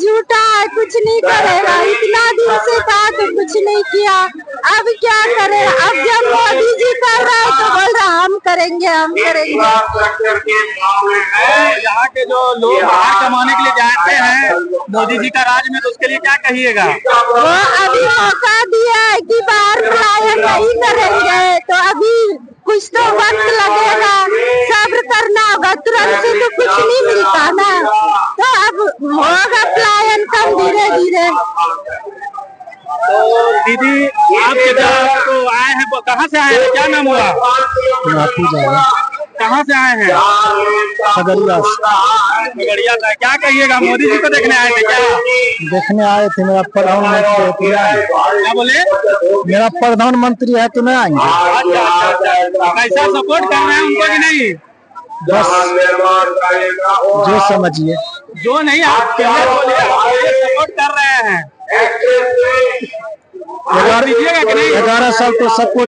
झूठा है, कुछ नहीं करेगा। इतना दिन से कहा तो कुछ नहीं किया, अब क्या करे। अब जब मोदी जी कर रहा है तो बोल रहा हम करेंगे, हम करेंगे। यहाँ के जो लोग बाहर कमाने के लिए जाते हैं मोदी जी का राज में, तो उसके लिए क्या कहिएगा? वो अभी मौका दिया है कि बाहर पलायन नहीं करेंगे, तो अभी कुछ तो वक्त लगेगा, सब्र करना होगा। तुरंत से तो कुछ नहीं मिलता ना, तो अब होगा पलायन कम धीरे धीरे। तो दीदी आप तो आए हैं, कहाँ से आए हैं, क्या नाम हुआ? कहाँ से आए हैं? खगड़िया से। क्या कहिएगा, मोदी जी को देखने आए थे क्या? देखने आए थे, मेरा प्रधानमंत्री है। क्या बोले? मेरा प्रधानमंत्री है तो मैं आएंगे। अच्छा, कैसा सपोर्ट कर रहे हैं उनको कि नहीं? बस जो समझिए। जो नहीं, आप सपोर्ट कर रहे हैं 11 साल तो सबको